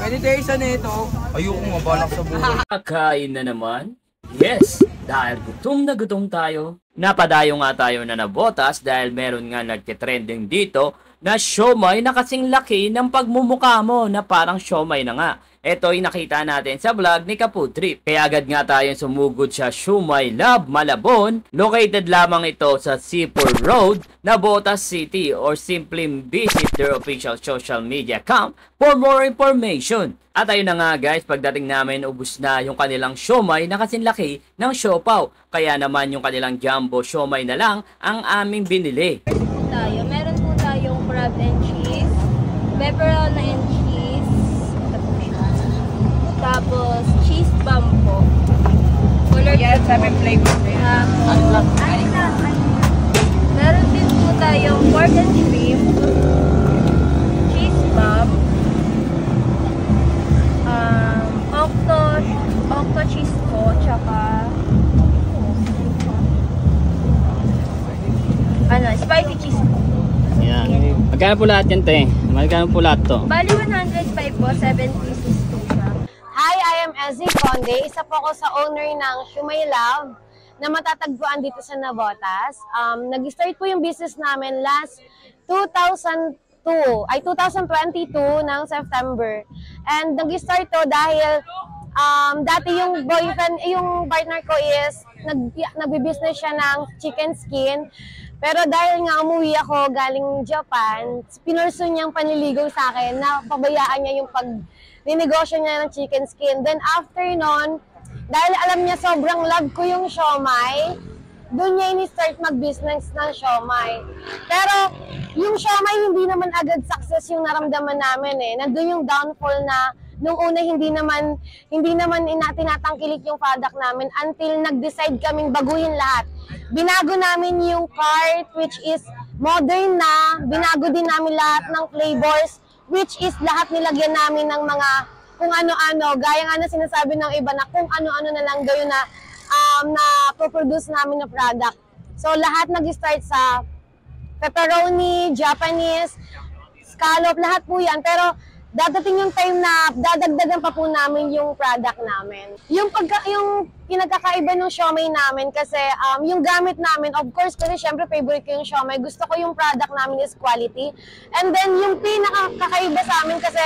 Meditation nito. Ayoko nga balak sa buhay. Kakain na naman? Yes, dahil gutom na gutom tayo. Napadayo nga tayo na nabotas dahil meron nga nagtitrending dito na siomai na kasing laki ng pagmumukha mo na parang siomai na nga. Ito ay nakita natin sa vlog ni Kaputrip. Kaya agad nga tayong sumugod sa Siomai Love Malabon. Located lamang ito sa C4 Road, Navotas City, or simply visit their official social media account for more information. At ayun na nga guys, pagdating namin ubus na yung kanilang siomai na kasing laki ng siopaw. Kaya naman yung kanilang jumbo siomai na lang ang aming binili. Meron po tayong crab and cheese, pepperoni and cheese, tapos cheese bomb po. Color Yes, sabi flavor. meron din po tayong pork and shrimp, cheese bomb, octo cheese po, tsaka spicy cheese po. Ayan. Magkano po lahat yan, te? Magkano po lahat to? Bali 105 po, 7 pieces po siya. Hi, I am Ezzy Conde. Isa po ako sa owner ng Siomai Love na matatagpuan dito sa Navotas. Nag-start po yung business namin last 2022 ng September. And nag-start to dahil dati yung partner ko is nagbi-business siya ng chicken skin. Pero dahil nga umuwi ako galing Japan, pinurso niyang panliligaw sa akin na pabayaan niya yung ninegosyo niya ng chicken skin. Then after nun, dahil alam niya sobrang love ko yung siomai, doon niya ini-start mag-business ng siomai. Pero yung siomai hindi naman agad success yung naramdaman namin eh. Nandun yung downfall na nung una hindi naman tinatangkilik yung product namin until nag-decide kaming baguhin lahat. Binago namin yung cart which is modern na, binago din namin lahat ng flavors which is lahat nilagyan namin ng mga kung ano-ano, gaya nga na sinasabi ng iba na kung ano-ano na lang gawin na produce namin na product. So lahat nag-start sa pepperoni, Japanese, scallop, lahat po yan. Pero dadating yung time na dadagdagan pa po namin yung product namin. Yung pinagkakaiba ng siomai namin kasi yung gamit namin, of course, kasi syempre favorite ko yung siomai. Gusto ko yung product namin is quality. And then yung pinakakaiba sa amin kasi,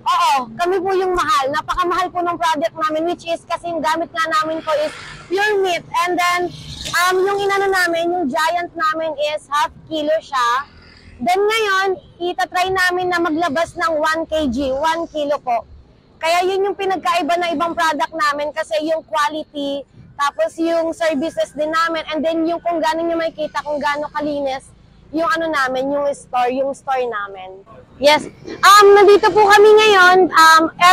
oo, kami po yung mahal. Napakamahal po ng product namin which is kasi yung gamit nga namin po is pure meat. And then yung inano namin, yung giant namin is half kilo siya. Then ngayon, itatry namin na maglabas ng 1 kg, 1 kilo po. Kaya yun yung pinagkaiba ng ibang product namin kasi yung quality, tapos yung services din namin, and then yung kung gano'n nyo makikita, kung gano'n kalinis, yung ano namin, yung store namin. Yes, nandito po kami ngayon,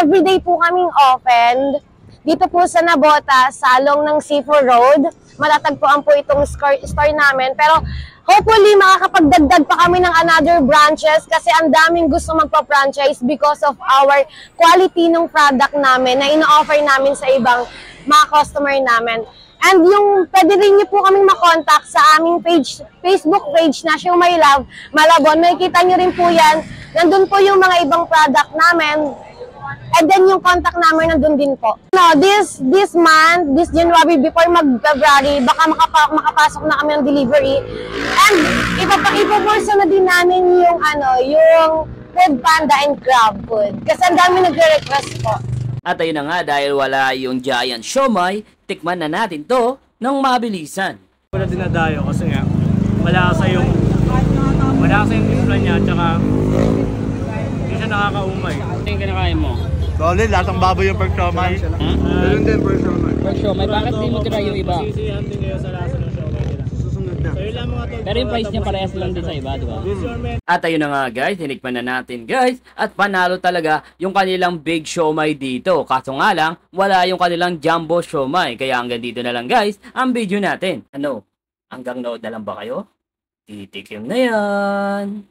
everyday po kaming open. Dito po sa Navotas, sa along ng C4 Road, matatagpuan po itong store namin. Pero hopefully, makakapagdagdag pa kami ng another branches kasi ang daming gusto magpa-franchise because of our quality ng product namin na ino-offer namin sa ibang mga customer namin. And yung pwede rin niyo po kaming makontakt sa aming Facebook page na Siomai Love Malabon. Makikita niyo rin po yan. Nandun po yung mga ibang product namin. And then yung contact namin nandun din po. No, this month, this January, before mag-February, baka makapasok na kami ng delivery. And ipapurso na din namin yung yung Food Panda and Grab Food. Kasi ang dami nagre-request po. At ayun na nga, dahil wala yung giant siomai, tikman na natin to ng mabilisan. Wala dinadayo kasi nga malasa yung timpla niya at saka hindi siya nakakaumay. Ano yung kinakain mo? Solid, lasang baboy yung pork siomai. Ganun din pork siomai. Pork siomai, bakit di mo try yung iba? Sisihan din kayo sa lasa ng siomai nila. Susunod na. Sa'yo lang mga tol. Pero yung price niya parehas lang din sa iba, di ba? At ayun na nga guys, hinikman na natin guys. At panalo talaga yung kanilang big siomai dito. Kaso nga lang, wala yung kanilang jumbo siomai. Kaya hanggang dito na lang guys, ang video natin. Ano? Hanggang nood na lang ba kayo? Titikim na yan!